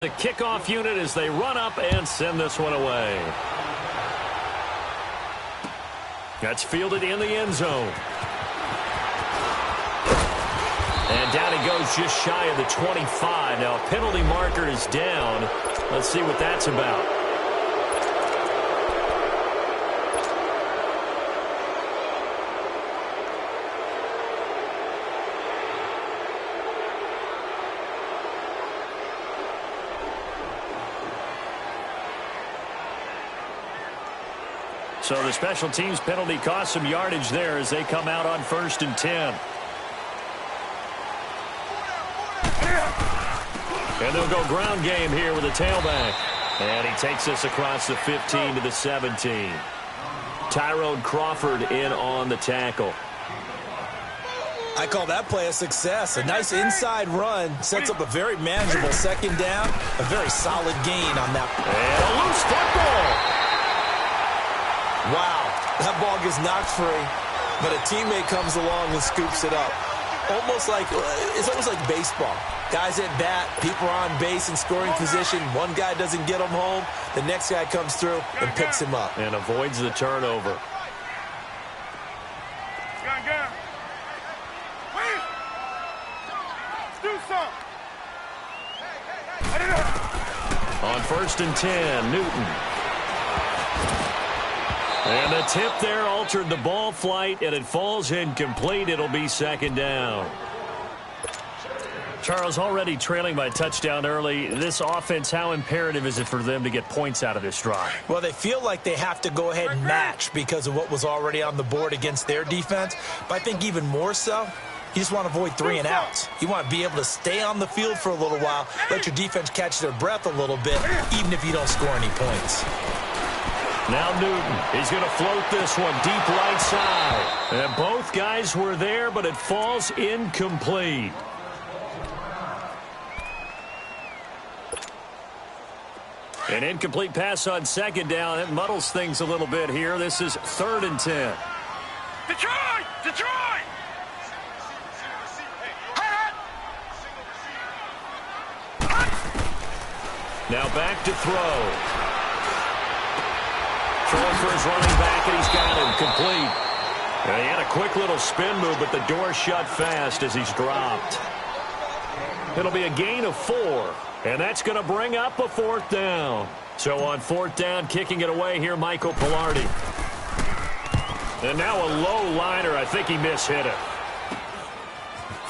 The kickoff unit as they run up and send this one away. That's fielded in the end zone. And down he goes just shy of the 25. Now a penalty marker is down. Let's see what that's about. So the special teams penalty cost some yardage there as they come out on 1st and 10. And they'll go ground game here with a tailback. And he takes us across the 15 to the 17. Tyrone Crawford in on the tackle. I call that play a success. A nice inside run sets up a very manageable second down. A very solid gain on that. And a loose football. Wow, that ball gets knocked free, but a teammate comes along and scoops it up. It's almost like baseball. Guys at bat, people are on base in scoring position. One guy doesn't get him home. The next guy comes through and picks him up. And avoids the turnover. On 1st and 10, Newton. And the tip there altered the ball flight, and it falls incomplete. It'll be second down. Charles, already trailing by a touchdown early. This offense, how imperative is it for them to get points out of this drive? Well, they feel like they have to go ahead and match because of what was already on the board against their defense. But I think even more so, you just want to avoid 3 and outs. You want to be able to stay on the field for a little while, let your defense catch their breath a little bit, even if you don't score any points. Now Newton, he's going to float this one deep right side. And both guys were there, but it falls incomplete. An incomplete pass on second down. It muddles things a little bit here. This is 3rd and 10. Detroit! Detroit! Now back to throw. Throwing for his running back, and he's got him complete. And he had a quick little spin move, but the door shut fast as he's dropped. It'll be a gain of 4, and that's going to bring up a 4th down. So on 4th down, kicking it away here, Michael Pilardi. And now a low liner. I think he mishit it.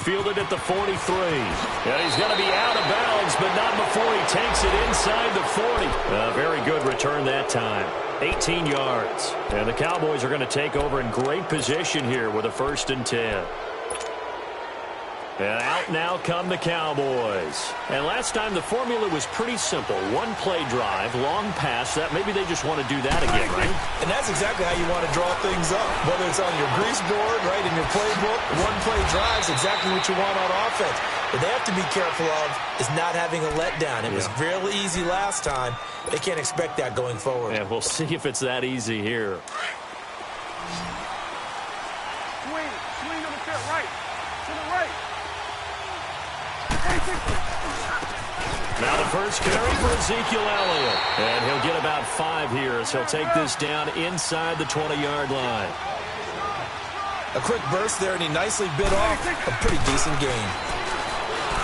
Fielded at the 43. And he's going to be out of bounds, but not before he takes it inside the 40. Very good return that time. 18 yards. And the Cowboys are going to take over in great position here with a 1st and 10. And out now come the Cowboys. And last time the formula was pretty simple. One play drive, long pass. That maybe they just want to do that again, right? And that's exactly how you want to draw things up. Whether it's on your grease board, right, in your playbook, one play drive is exactly what you want on offense. What they have to be careful of is not having a letdown. It was real easy last time. They can't expect that going forward. And we'll see if it's that easy here. Swing on the field, right. To the right. Now the first carry for Ezekiel Elliott. And he'll get about 5 here as he'll take this down inside the 20-yard line. A quick burst there, and he nicely bit off a pretty decent gain.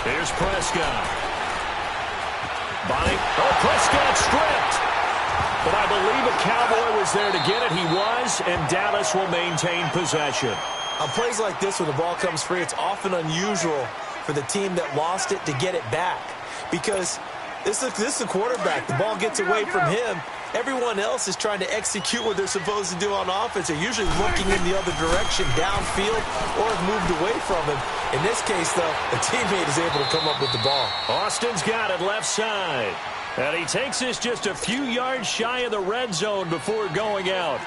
Here's Prescott. Prescott stripped. But I believe a Cowboy was there to get it. He was, and Dallas will maintain possession. On plays like this where the ball comes free, it's often unusual for the team that lost it to get it back. Because this is the quarterback. The ball gets away from him. Everyone else is trying to execute what they're supposed to do on offense. They're usually looking in the other direction, downfield, or have moved away from him. In this case, though, the teammate is able to come up with the ball. Austin's got it left side. And he takes us just a few yards shy of the red zone before going out.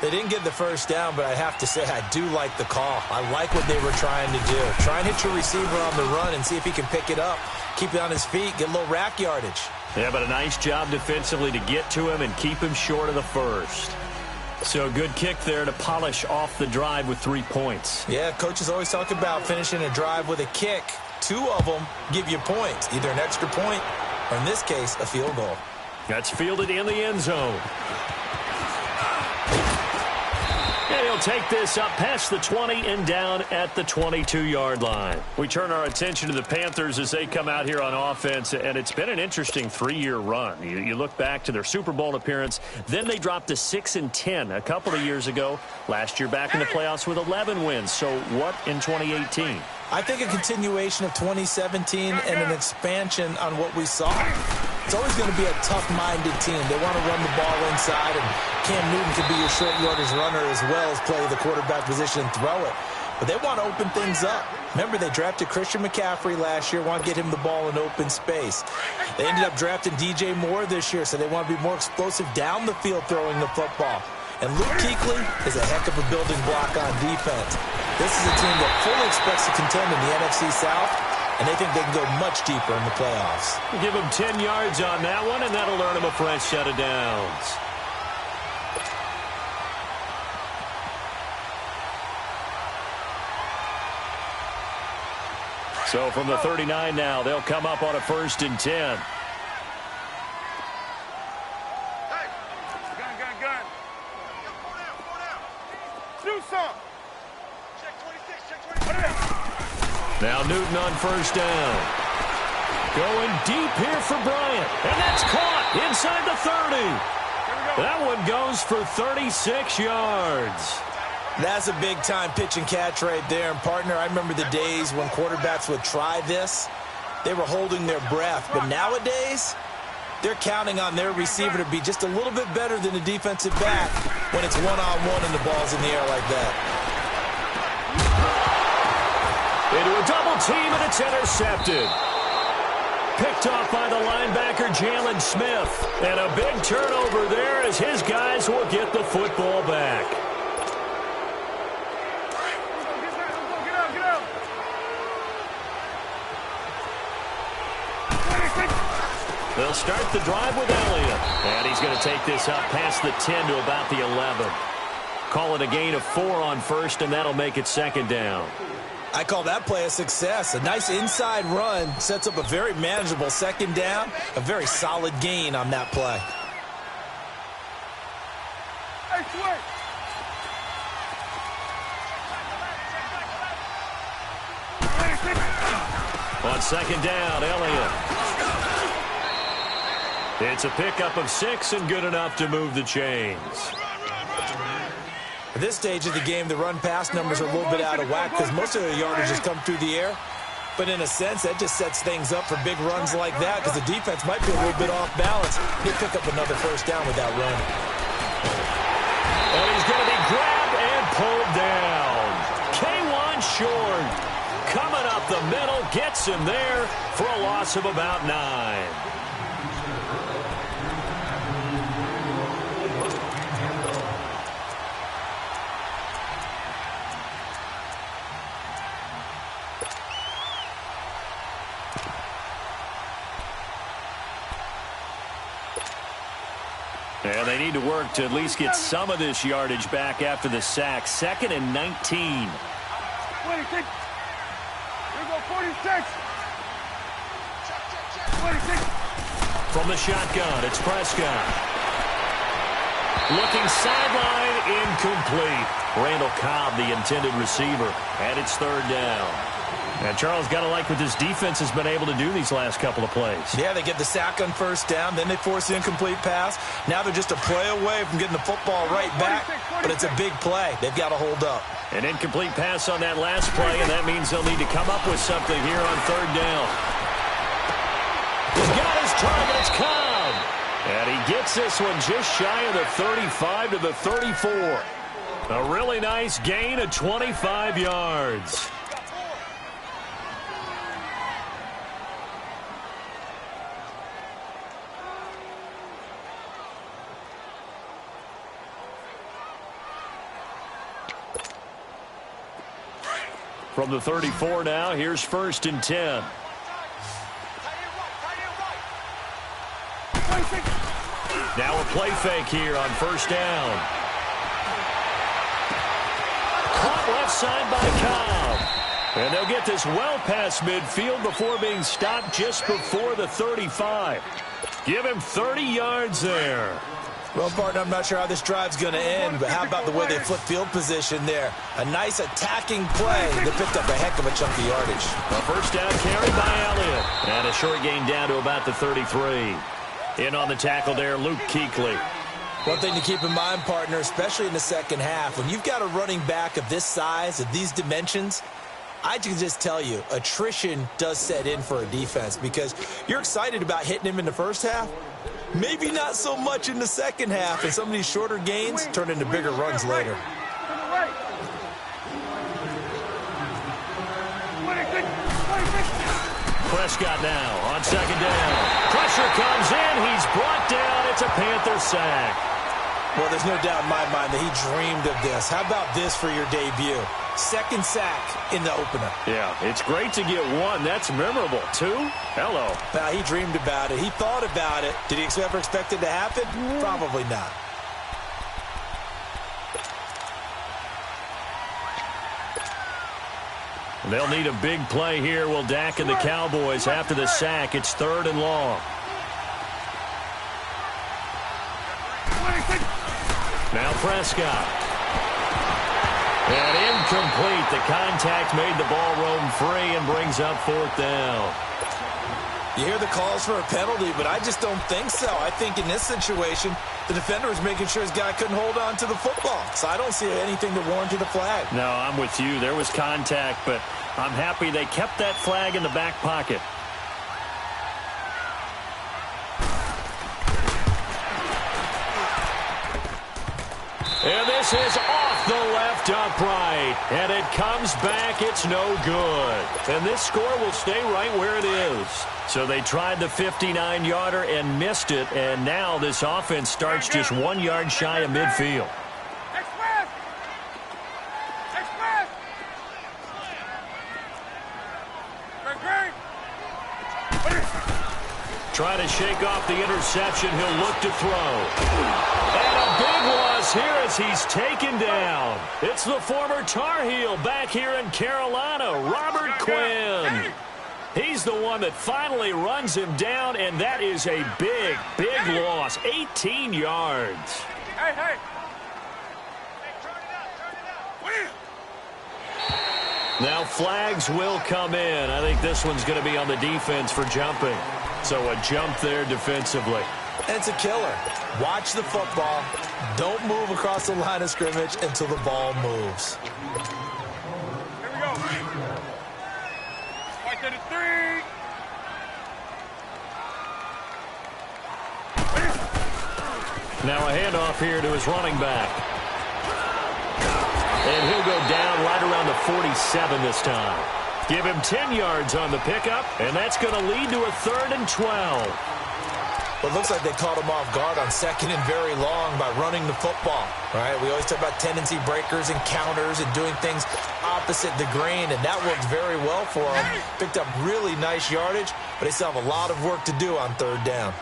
They didn't get the first down, but I have to say I do like the call. I like what they were trying to do. Try and hit your receiver on the run and see if he can pick it up. Keep it on his feet, get a little rack yardage. Yeah, but a nice job defensively to get to him and keep him short of the first. So a good kick there to polish off the drive with 3 points. Yeah, coaches always talk about finishing a drive with a kick. 2 of them give you points, either an extra point or in this case, a field goal. That's fielded in the end zone. And he'll take this up past the 20 and down at the 22-yard line. We turn our attention to the Panthers as they come out here on offense, and it's been an interesting 3-year run. You look back to their Super Bowl appearance, then they dropped to 6-10 a couple of years ago. Last year back in the playoffs with 11 wins. So what in 2018? I think a continuation of 2017 and an expansion on what we saw. It's always going to be a tough-minded team. They want to run the ball inside, and Cam Newton can be your short yardage runner as well as play the quarterback position and throw it. But they want to open things up. Remember, they drafted Christian McCaffrey last year, want to get him the ball in open space. They ended up drafting DJ Moore this year, so they want to be more explosive down the field throwing the football. And Luke Kuechly is a heck of a building block on defense. This is a team that fully expects to contend in the NFC South, and they think they can go much deeper in the playoffs. Give them 10 yards on that one, and that'll earn them a fresh set of downs. So from the 39 now, they'll come up on a 1st and 10. Now Newton on 1st down. Going deep here for Bryant. And that's caught inside the 30. That one goes for 36 yards. That's a big-time pitch and catch right there. And, partner, I remember the days when quarterbacks would try this. They were holding their breath. But nowadays, they're counting on their receiver to be just a little bit better than the defensive back when it's one-on-one and the ball's in the air like that. Into a double team, and it's intercepted. Picked off by the linebacker, Jalen Smith. And a big turnover there as his guys will get the football back. They'll start the drive with Elliott. And he's going to take this up past the 10 to about the 11. Call it a gain of 4 on 1st, and that'll make it 2nd down. I call that play a success. A nice inside run sets up a very manageable 2nd down. A very solid gain on that play. On 2nd down, Elliott. It's a pickup of 6 and good enough to move the chains. At this stage of the game, the run-pass numbers are a little bit out of whack because most of their yardage has come through the air. But in a sense, that just sets things up for big runs like that because the defense might be a little bit off balance. He'll pick up another 1st down with that run. And he's going to be grabbed and pulled down. K1 short. Coming up the middle, gets him there for a loss of about 9. And they need to work to at least get some of this yardage back after the sack. 2nd and 19. 26. Here we go, 46. 26. From the shotgun, it's Prescott. Looking sideline, incomplete. Randall Cobb, the intended receiver, and it's 3rd down. And Charles, got to like what this defense has been able to do these last couple of plays. Yeah, they get the sack on 1st down, then they force the incomplete pass. Now they're just a play away from getting the football right back, but it's a big play. They've got to hold up. An incomplete pass on that last play, and that means they'll need to come up with something here on 3rd down. He's got his target, it's Cobb. And he gets this one just shy of the 35 to the 34. A really nice gain of 25 yards. From the 34 now, here's 1st and 10. Now a play fake here on 1st down. Caught left side by Cobb. And they'll get this well past midfield before being stopped just before the 35. Give him 30 yards there. Well, partner, I'm not sure how this drive's going to end, but how about the way they flip field position there? A nice attacking play that picked up a heck of a chunk of yardage. A first down carry by Elliott. And a short gain down to about the 33. In on the tackle there, Luke Kuechly. One thing to keep in mind, partner, especially in the second half, when you've got a running back of this size, of these dimensions, I can just tell you, attrition does set in for a defense because you're excited about hitting him in the first half. Maybe not so much in the second half, and some of these shorter gains turn into bigger runs later. Prescott now on second down. Pressure comes in. He's brought down. It's a Panther sack. Well, there's no doubt in my mind that he dreamed of this. How about this for your debut? Second sack in the opener. Yeah, it's great to get one. That's memorable. Two? Hello. Now, he dreamed about it. He thought about it. Did he ever expect it to happen? Probably not. They'll need a big play here. Will Dak and the Cowboys after the sack. It's 3rd and long. Now Prescott. And incomplete. The contact made the ball roam free and brings up 4th down. You hear the calls for a penalty, but I just don't think so. I think in this situation, the defender was making sure his guy couldn't hold on to the football. So I don't see anything that warranted a flag. No, I'm with you. There was contact, but I'm happy they kept that flag in the back pocket. And this is off the left upright. And it comes back. It's no good. And this score will stay right where it is. So they tried the 59-yarder and missed it. And now this offense starts just 1 yard shy of midfield. Trying to shake off the interception. He'll look to throw. And a big loss here as he's taken down. It's the former Tar Heel back here in Carolina, Robert Quinn. He's the one that finally runs him down, and that is a big, big loss. 18 yards. Hey. Now flags will come in. I think this one's going to be on the defense for jumping. So a jump there defensively. And it's a killer. Watch the football. Don't move across the line of scrimmage until the ball moves. Here we go. Right to the 3. Now a handoff here to his running back. And he'll go down right around the 47 this time. Give him 10 yards on the pickup, and that's going to lead to a 3rd and 12. Well, it looks like they caught him off guard on 2nd and very long by running the football, right? We always talk about tendency breakers and counters and doing things opposite the grain, and that worked very well for him. Picked up really nice yardage, but they still have a lot of work to do on 3rd down.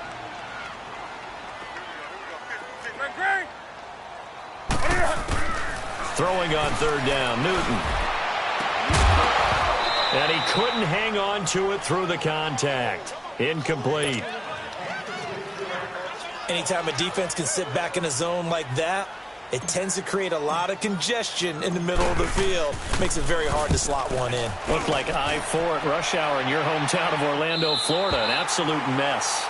Throwing on 3rd down, Newton. And he couldn't hang on to it through the contact. Incomplete. Anytime a defense can sit back in a zone like that, it tends to create a lot of congestion in the middle of the field. Makes it very hard to slot one in. Looked like I-4 at rush hour in your hometown of Orlando, Florida. An absolute mess.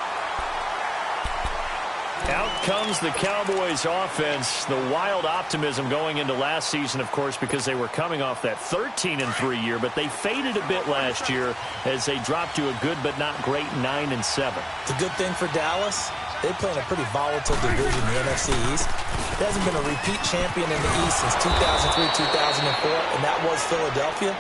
Out comes the Cowboys offense. The wild optimism going into last season, of course, because they were coming off that 13-3 year, but they faded a bit last year as they dropped to a good but not great 9-7. It's a good thing for Dallas. They play in a pretty volatile division, the NFC East. There hasn't been a repeat champion in the East since 2003, 2004, and that was Philadelphia,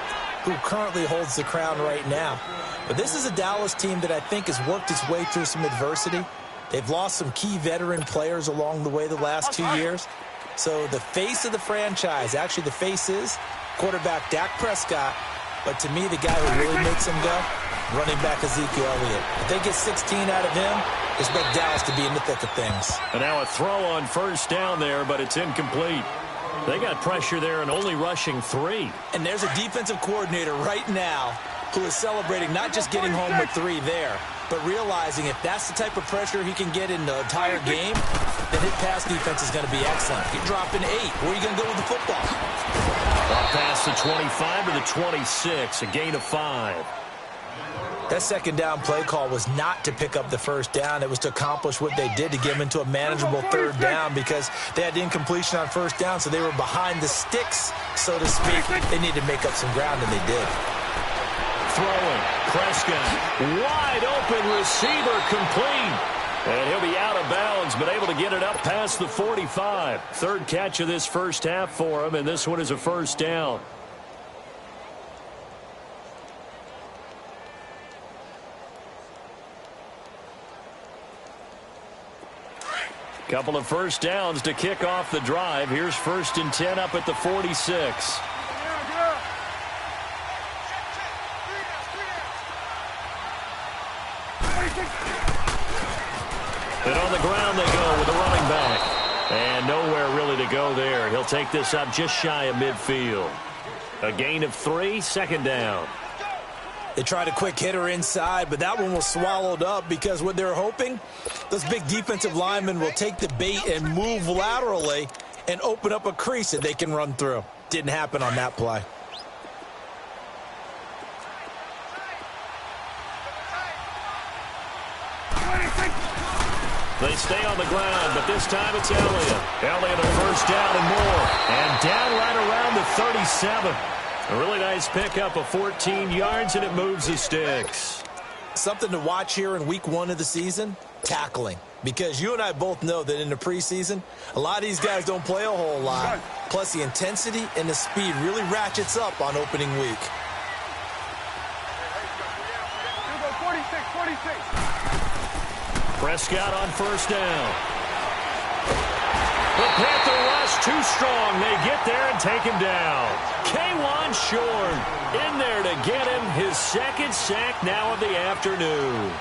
who currently holds the crown right now. But this is a Dallas team that I think has worked its way through some adversity. They've lost some key veteran players along the way the last 2 years. So the face of the franchise, actually the face is quarterback Dak Prescott. But to me, the guy who really makes them go, running back Ezekiel Elliott. If they get 16 out of him, expect Dallas to be in the thick of things. And now a throw on 1st down there, but it's incomplete. They got pressure there and only rushing 3. And there's a defensive coordinator right now who is celebrating not just getting home with 3 there, but realizing if that's the type of pressure he can get in the entire game, then his pass defense is going to be excellent. You're dropping 8. Where are you going to go with the football? Up past the 25 to the 26, a gain of 5. That second down play call was not to pick up the first down. It was to accomplish what they did to get them into a manageable third down because they had incompletion on first down, so they were behind the sticks, so to speak. They needed to make up some ground, and they did. Throwing, Prescott, wide open receiver, complete. And he'll be out of bounds, but able to get it up past the 45. Third catch of this first half for him, and this one is a first down. Couple of first downs to kick off the drive. Here's 1st and 10 up at the 46. And on the ground they go with the running back. And nowhere really to go there. He'll take this up just shy of midfield. A gain of 3, second down. They tried a quick hitter inside, but that one was swallowed up because what they're hoping, those big defensive linemen will take the bait and move laterally and open up a crease that they can run through. Didn't happen on that play. They stay on the ground, but this time it's Elliott. Elliott a first down and more. And down right around the 37. A really nice pickup of 14 yards, and it moves the sticks. Something to watch here in week 1 of the season, tackling. Because you and I both know that in the preseason, a lot of these guys don't play a whole lot. Plus, the intensity and the speed really ratchets up on opening week. 46. Prescott on first down. The Panther rush too strong. They get there and take him down. K'Wan Shorn in there to get him his second sack now of the afternoon.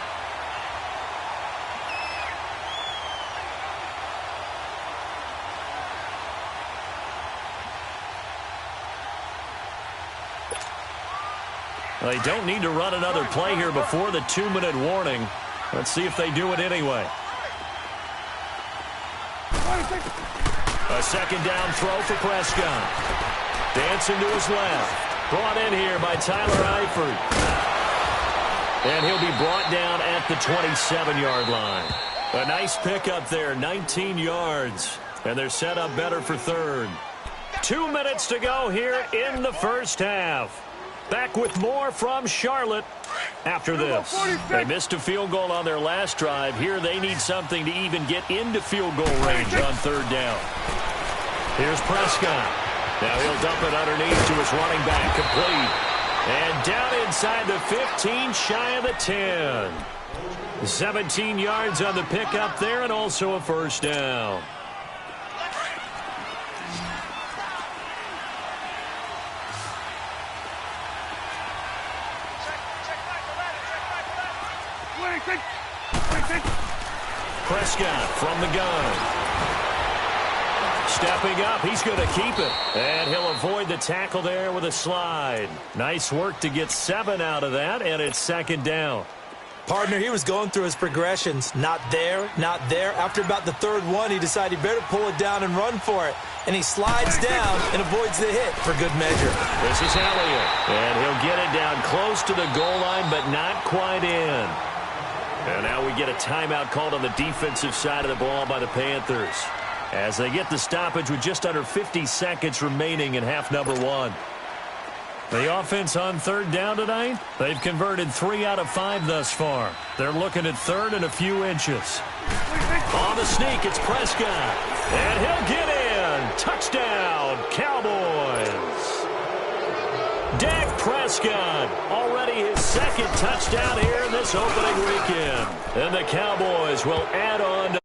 They don't need to run another play here before the 2-minute warning. Let's see if they do it anyway. A second down throw for Prescott. Dancing to his left. Brought in here by Tyler Eifert. And he'll be brought down at the 27-yard line. A nice pickup there, 19 yards. And they're set up better for third. 2 minutes to go here in the first half. Back with more from Charlotte after this. They missed a field goal on their last drive. Here they need something to even get into field goal range on third down. Here's Prescott. Now he'll dump it underneath to his running back, complete. And down inside the 15, shy of the 10. 17 yards on the pickup there and also a first down. Prescott from the gun. Stepping up, he's going to keep it. And he'll avoid the tackle there with a slide. Nice work to get 7 out of that, and it's second down. Partner, he was going through his progressions. Not there, not there. After about the third one, he decided he better pull it down and run for it. And he slides down and avoids the hit for good measure. This is Elliott. And he'll get it down close to the goal line, but not quite in. And now we get a timeout called on the defensive side of the ball by the Panthers as they get the stoppage with just under 50 seconds remaining in half number 1. The offense on third down tonight, they've converted 3 out of 5 thus far. They're looking at third and a few inches. On the sneak, it's Prescott. And he'll get in. Touchdown, Cowboys. Dak Prescott, already his second touchdown here in this opening weekend. And the Cowboys will add on to